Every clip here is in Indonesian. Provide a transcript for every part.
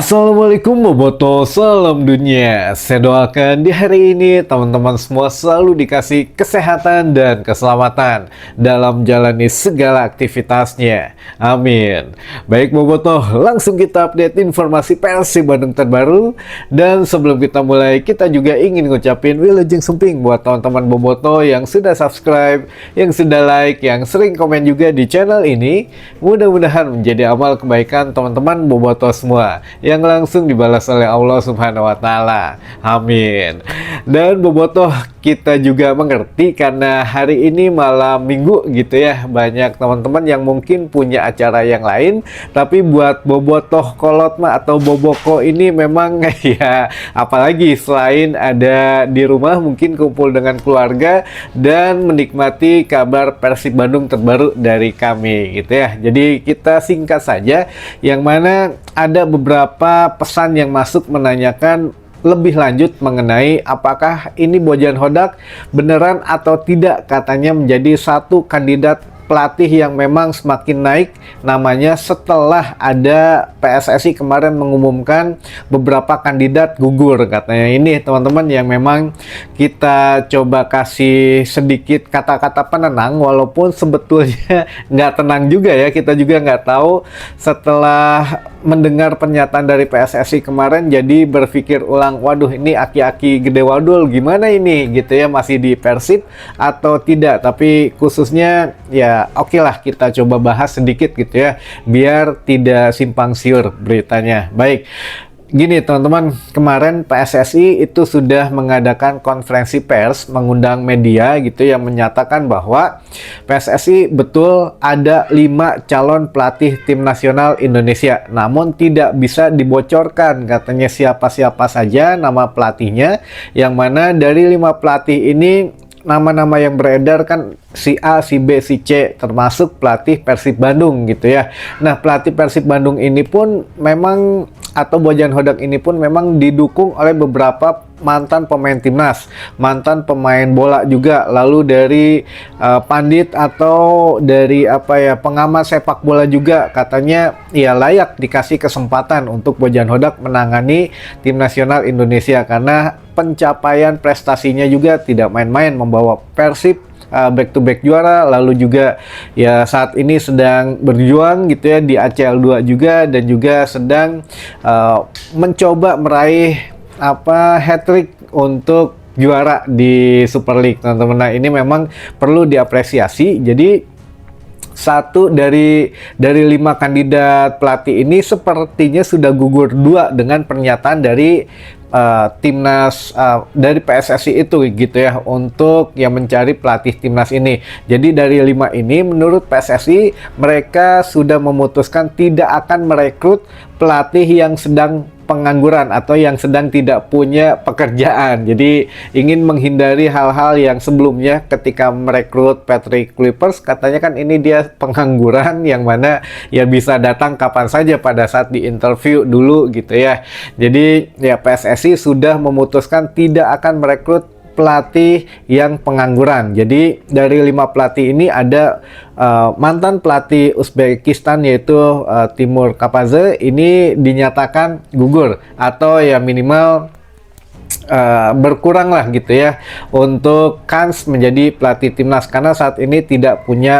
Assalamualaikum Boboto, salam dunia. Saya doakan di hari ini teman-teman semua selalu dikasih kesehatan dan keselamatan dalam jalani segala aktivitasnya. Amin. Baik Boboto, langsung kita update informasi Persib Bandung terbaru. Dan sebelum kita mulai, kita juga ingin ngucapin wilujeng sumping buat teman-teman Boboto yang sudah subscribe, yang sudah like, yang sering komen juga di channel ini. Mudah-mudahan menjadi amal kebaikan teman-teman Boboto semua yang langsung dibalas oleh Allah Subhanahu wa Ta'ala. Amin. Dan Bobotoh, kita juga mengerti karena hari ini malam minggu gitu ya, banyak teman-teman yang mungkin punya acara yang lain, tapi buat Bobotoh kolot mah atau Boboko ini memang ya, apalagi selain ada di rumah mungkin kumpul dengan keluarga dan menikmati kabar Persib Bandung terbaru dari kami gitu ya. Jadi kita singkat saja, yang mana ada beberapa pesan yang masuk menanyakan lebih lanjut mengenai apakah ini Bojan Hodak beneran atau tidak katanya menjadi satu kandidat pelatih yang memang semakin naik namanya setelah ada PSSI kemarin mengumumkan beberapa kandidat gugur katanya. Ini teman-teman yang memang kita coba kasih sedikit kata-kata penenang, walaupun sebetulnya nggak tenang juga ya. Kita juga nggak tahu setelah mendengar pernyataan dari PSSI kemarin, jadi berpikir ulang, waduh ini aki-aki gede wadul gimana ini gitu ya, masih di Persib atau tidak. Tapi khususnya ya oke lah, kita coba bahas sedikit gitu ya, biar tidak simpang siur beritanya. Baik, gini teman-teman, kemarin PSSI itu sudah mengadakan konferensi pers, mengundang media gitu yang menyatakan bahwa PSSI betul ada 5 calon pelatih tim nasional Indonesia, namun tidak bisa dibocorkan katanya siapa-siapa saja nama pelatihnya, yang mana dari 5 pelatih ini nama-nama yang beredar kan si A, si B, si C, termasuk pelatih Persib Bandung gitu ya. Nah, pelatih Persib Bandung ini pun memang, atau Bojan Hodak ini pun memang didukung oleh beberapa mantan pemain timnas, mantan pemain bola juga, lalu dari pandit atau dari apa ya, pengamat sepak bola juga, katanya ya layak dikasih kesempatan untuk Bojan Hodak menangani tim nasional Indonesia karena pencapaian prestasinya juga tidak main-main, membawa Persib back to back juara, lalu juga ya saat ini sedang berjuang gitu ya di ACL 2 juga, dan juga sedang mencoba meraih hat-trick untuk juara di Super League teman-teman. Nah, ini memang perlu diapresiasi. Jadi satu dari 5 kandidat pelatih ini sepertinya sudah gugur 2 dengan pernyataan dari timnas dari PSSI itu gitu ya, untuk yang mencari pelatih timnas ini. Jadi dari 5 ini menurut PSSI mereka sudah memutuskan tidak akan merekrut pelatih yang sedang pengangguran atau yang sedang tidak punya pekerjaan. Jadi ingin menghindari hal-hal yang sebelumnya ketika merekrut Patrick Kluivert, katanya kan ini dia pengangguran yang mana ya bisa datang kapan saja pada saat di interview dulu gitu ya. Jadi ya PSSI sudah memutuskan tidak akan merekrut pelatih yang pengangguran. Jadi dari 5 pelatih ini ada mantan pelatih Uzbekistan yaitu Timur Kapadze, ini dinyatakan gugur atau ya minimal berkurang lah gitu ya untuk kans menjadi pelatih timnas karena saat ini tidak punya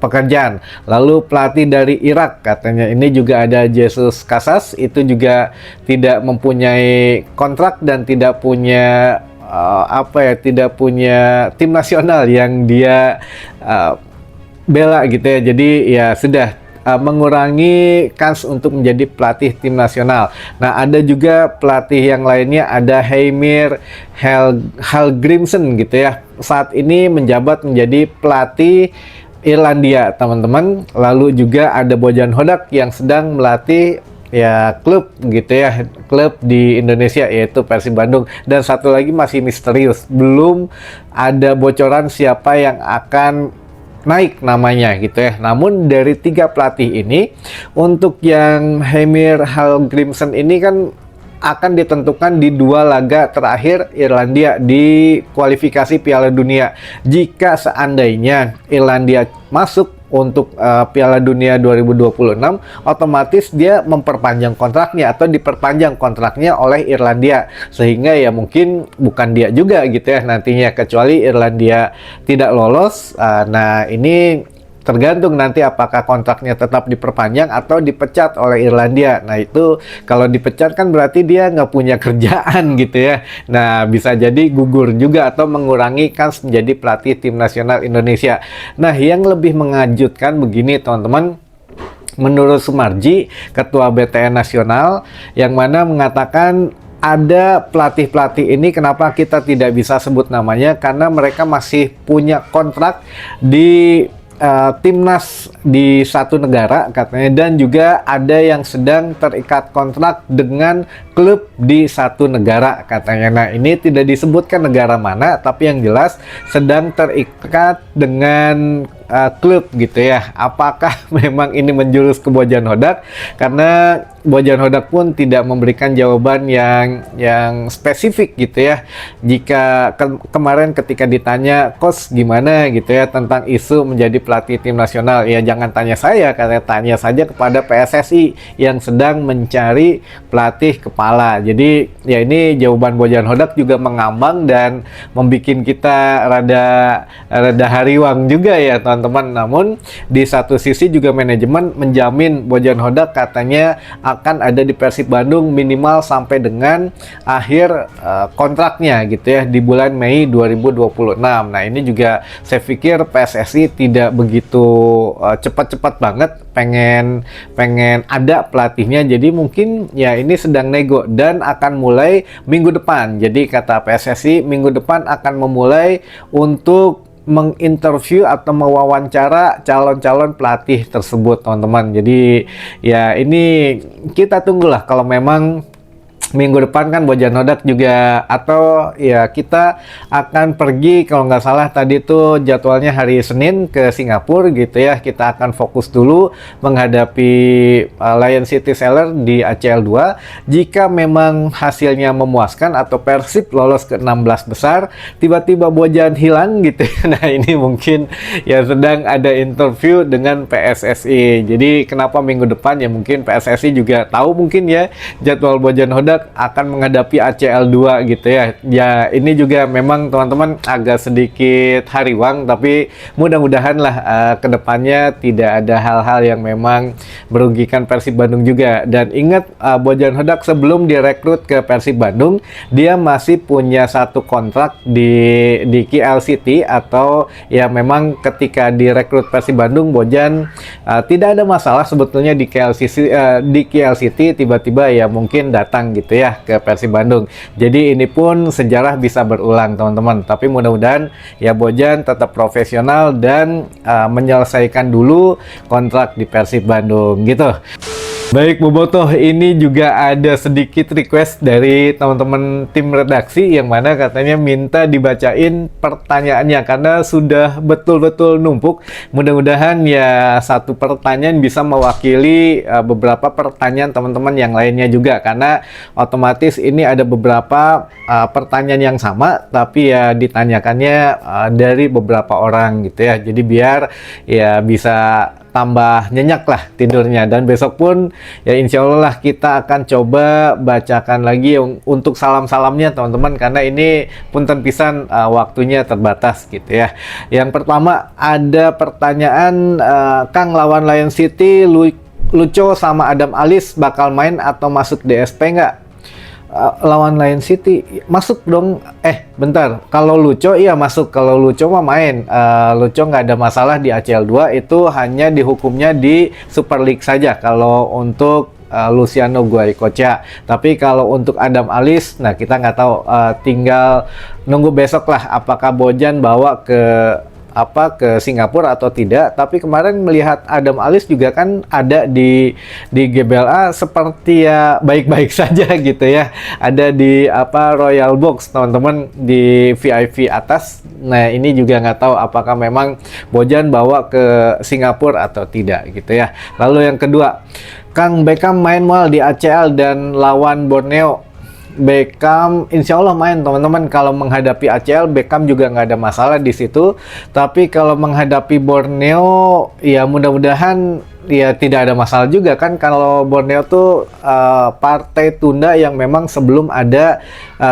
pekerjaan. Lalu pelatih dari Irak katanya ini juga ada Jesus Casas, itu juga tidak mempunyai kontrak dan tidak punya tidak punya tim nasional yang dia bela gitu ya. Jadi ya sudah mengurangi kans untuk menjadi pelatih tim nasional. Nah, ada juga pelatih yang lainnya, ada Heimir Hallgrimsson gitu ya. Saat ini menjabat menjadi pelatih Irlandia, teman-teman. Lalu juga ada Bojan Hodak yang sedang melatih ya klub gitu ya, klub di Indonesia yaitu Persib Bandung. Dan satu lagi masih misterius, belum ada bocoran siapa yang akan naik namanya gitu ya. Namun dari 3 pelatih ini, untuk yang Heimir Hallgrimsson ini kan akan ditentukan di 2 laga terakhir Irlandia di kualifikasi Piala Dunia. Jika seandainya Irlandia masuk untuk Piala Dunia 2026, otomatis dia memperpanjang kontraknya atau diperpanjang kontraknya oleh Irlandia, sehingga ya mungkin bukan dia juga gitu ya nantinya, kecuali Irlandia tidak lolos. Nah ini tergantung nanti apakah kontraknya tetap diperpanjang atau dipecat oleh Irlandia. Nah itu kalau dipecat kan berarti dia nggak punya kerjaan gitu ya. Nah bisa jadi gugur juga atau mengurangi kans menjadi pelatih tim nasional Indonesia. Nah yang lebih mengejutkan begini teman-teman, menurut Sumarji, Ketua BTN Nasional, yang mana mengatakan ada pelatih-pelatih ini kenapa kita tidak bisa sebut namanya, karena mereka masih punya kontrak di timnas di satu negara katanya, dan juga ada yang sedang terikat kontrak dengan klub di satu negara katanya. Nah ini tidak disebutkan negara mana, tapi yang jelas sedang terikat dengan klub gitu ya. Apakah memang ini menjurus ke Bojan Hodak? Karena Bojan Hodak pun tidak memberikan jawaban yang spesifik gitu ya. Jika kemarin ketika ditanya, "Coach gimana?" gitu ya tentang isu menjadi pelatih tim nasional, ya jangan tanya saya, karena tanya saja kepada PSSI yang sedang mencari pelatih kepala. Jadi ya ini jawaban Bojan Hodak juga mengambang dan membuat kita rada hariwang juga ya teman-teman. Namun di satu sisi juga manajemen menjamin Bojan Hodak katanya akan ada di Persib Bandung minimal sampai dengan akhir kontraknya gitu ya di bulan Mei 2026. Nah ini juga saya pikir PSSI tidak begitu cepat-cepat banget pengen ada pelatihnya, jadi mungkin ya ini sedang nego dan akan mulai minggu depan. Jadi kata PSSI minggu depan akan memulai untuk menginterview atau mewawancara calon-calon pelatih tersebut teman-teman. Jadi ya ini kita tunggulah, kalau memang minggu depan kan Bojan Hodak juga, atau ya kita akan pergi kalau nggak salah tadi tuh jadwalnya hari Senin ke Singapura gitu ya. Kita akan fokus dulu menghadapi Lion City Seller di ACL 2. Jika memang hasilnya memuaskan atau Persib lolos ke 16 besar, tiba-tiba Bojan hilang gitu. Nah ini mungkin ya sedang ada interview dengan PSSI. Jadi kenapa minggu depan, ya mungkin PSSI juga tahu mungkin ya jadwal Bojan Hodak akan menghadapi ACL 2 gitu ya. Ya ini juga memang teman-teman agak sedikit hariwang, tapi mudah-mudahan lah kedepannya tidak ada hal-hal yang memang merugikan Persib Bandung juga. Dan ingat Bojan Hodak sebelum direkrut ke Persib Bandung, dia masih punya satu kontrak di KL City, atau ya memang ketika direkrut Persib Bandung Bojan tidak ada masalah sebetulnya di KL City, tiba-tiba ya mungkin datang gitu ya ke Persib Bandung. Jadi ini pun sejarah bisa berulang teman-teman, tapi mudah-mudahan ya Bojan tetap profesional dan menyelesaikan dulu kontrak di Persib Bandung gitu. Baik Bobotoh, ini juga ada sedikit request dari teman-teman tim redaksi yang mana katanya minta dibacain pertanyaannya karena sudah betul-betul numpuk. Mudah-mudahan ya satu pertanyaan bisa mewakili beberapa pertanyaan teman-teman yang lainnya juga, karena otomatis ini ada beberapa pertanyaan yang sama tapi ya ditanyakannya dari beberapa orang gitu ya. Jadi biar ya bisa tambah nyenyak lah tidurnya, dan besok pun ya insya Allah lah kita akan coba bacakan lagi untuk salam-salamnya teman-teman, karena ini punten pisan waktunya terbatas gitu ya. Yang pertama ada pertanyaan, Kang lawan Lion City Lucho sama Adam Alis bakal main atau masuk DSP nggak? Lawan Lion City masuk dong. Bentar, kalau Lucho iya masuk, kalau Lucho mah main. Lucho nggak ada masalah di ACL 2, itu hanya dihukumnya di Super League saja kalau untuk Luciano Guaicocha. Tapi kalau untuk Adam Alis, nah kita nggak tahu, tinggal nunggu besok lah apakah Bojan bawa ke Singapura atau tidak. Tapi kemarin melihat Adam Alis juga kan ada di GBLA seperti ya baik-baik saja gitu ya. Ada di Royal Box teman-teman, di VIP atas. Nah ini juga nggak tahu apakah memang Bojan bawa ke Singapura atau tidak gitu ya. Lalu yang kedua, Kang Beckham main mal di ACL dan lawan Borneo Beckham insya Allah main teman-teman. Kalau menghadapi ACL, Beckham juga nggak ada masalah di situ. Tapi kalau menghadapi Borneo, ya mudah-mudahan ya tidak ada masalah juga kan. Kalau Borneo tuh partai tunda yang memang sebelum ada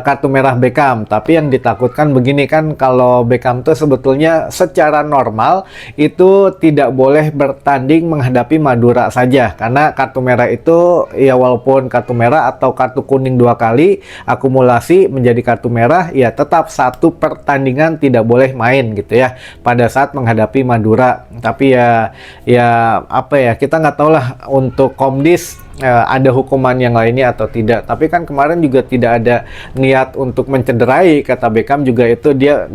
kartu merah Beckham. Tapi yang ditakutkan begini kan, kalau Beckham tuh sebetulnya secara normal itu tidak boleh bertanding menghadapi Madura saja, karena kartu merah itu ya walaupun kartu merah atau kartu kuning 2 kali akumulasi menjadi kartu merah, ya tetap satu pertandingan tidak boleh main gitu ya pada saat menghadapi Madura. Tapi ya apa ya, kita nggak tahu lah untuk Komdis ada hukuman yang lainnya atau tidak. Tapi kan kemarin juga tidak ada niat untuk mencederai, kata Beckham juga itu dia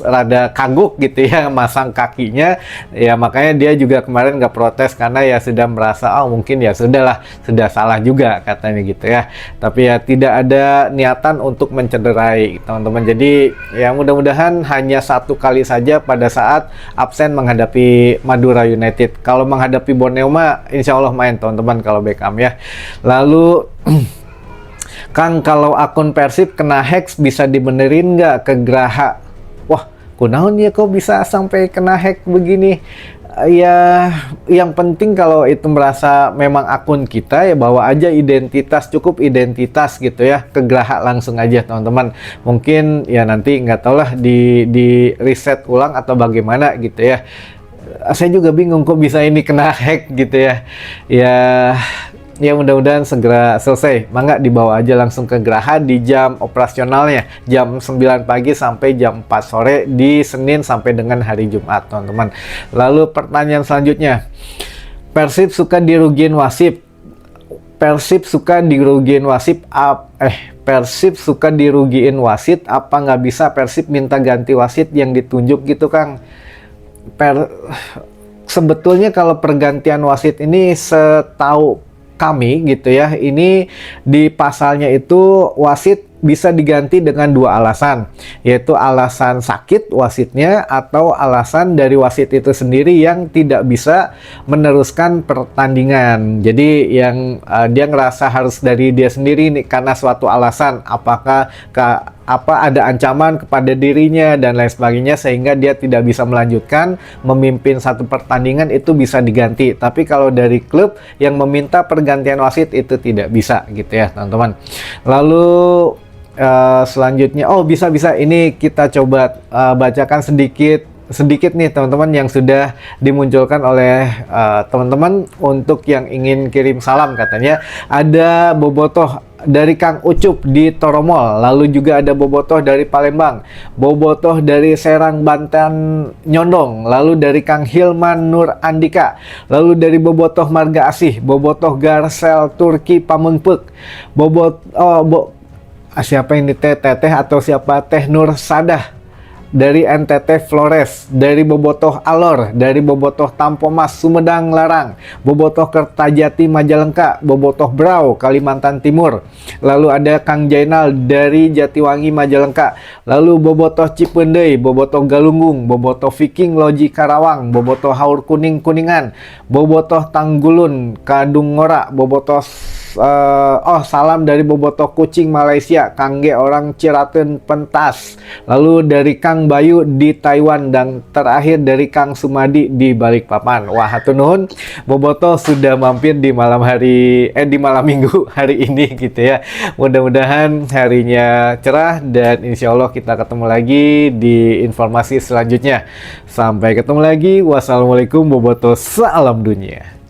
rada kagok gitu ya masang kakinya ya, makanya dia juga kemarin nggak protes karena ya sudah merasa mungkin ya sudahlah, sudah salah juga katanya gitu ya. Tapi ya tidak ada niatan untuk mencederai teman-teman. Jadi ya mudah-mudahan hanya 1 kali saja pada saat absen menghadapi Madura United. Kalau menghadapi Borneo mah insya Allah main teman-teman kalau Beckham ya. Lalu Kang, kalau akun Persib kena hack bisa dibenerin nggak ke Graha? Wah, kunaon ya kok bisa sampai kena hack begini? Ya, yang penting kalau itu merasa memang akun kita ya bawa aja identitas, cukup identitas gitu ya, ke Graha langsung aja teman-teman. Mungkin ya nanti nggak tahu lah di reset ulang atau bagaimana gitu ya. Saya juga bingung kok bisa ini kena hack gitu ya. Ya mudah-mudahan segera selesai. Mangga dibawa aja langsung ke Graha di jam operasionalnya, jam 9 pagi sampai jam 4 sore di Senin sampai dengan hari Jumat teman-teman. Lalu pertanyaan selanjutnya, Persib suka dirugiin wasit. Persib suka dirugiin wasit Persib suka dirugiin wasit, apa nggak bisa Persib minta ganti wasit yang ditunjuk gitu Kang? Sebetulnya kalau pergantian wasit ini setahu kami gitu ya, ini di pasalnya itu wasit bisa diganti dengan 2 alasan, yaitu alasan sakit wasitnya atau alasan dari wasit itu sendiri yang tidak bisa meneruskan pertandingan. Jadi yang dia ngerasa harus dari dia sendiri nih karena suatu alasan, apakah ada ancaman kepada dirinya dan lain sebagainya sehingga dia tidak bisa melanjutkan memimpin satu pertandingan, itu bisa diganti. Tapi kalau dari klub yang meminta pergantian wasit itu tidak bisa gitu ya teman-teman. Lalu selanjutnya bisa ini kita coba bacakan sedikit nih teman-teman yang sudah dimunculkan oleh teman-teman untuk yang ingin kirim salam. Katanya ada bobotoh dari Kang Ucup di Toromol, lalu juga ada bobotoh dari Palembang, bobotoh dari Serang Banten Nyondong, lalu dari Kang Hilman Nur Andika, lalu dari bobotoh Marga Asih, bobotoh Garsel Turki Pamengpek, siapa ini Teteh atau siapa Teh Nur Sadah dari NTT Flores, dari bobotoh Alor, dari bobotoh Tampomas Sumedang Larang, bobotoh Kertajati Majalengka, bobotoh Brau Kalimantan Timur, lalu ada Kang Jainal dari Jatiwangi Majalengka, lalu bobotoh Cipendei, bobotoh Galunggung, bobotoh Viking Loji Karawang, bobotoh Haur Kuning Kuningan, bobotoh Tanggulun Kadung Ngora, bobotoh salam dari bobotoh Kucing Malaysia, Kangge orang Ciraten Pentas, lalu dari Kang Bayu di Taiwan, dan terakhir dari Kang Sumadi di Balikpapan. Wah, hatur nuhun bobotoh sudah mampir di malam minggu hari ini gitu ya. Mudah-mudahan harinya cerah dan insya Allah kita ketemu lagi di informasi selanjutnya. Sampai ketemu lagi. Wassalamualaikum bobotoh, salam dunia.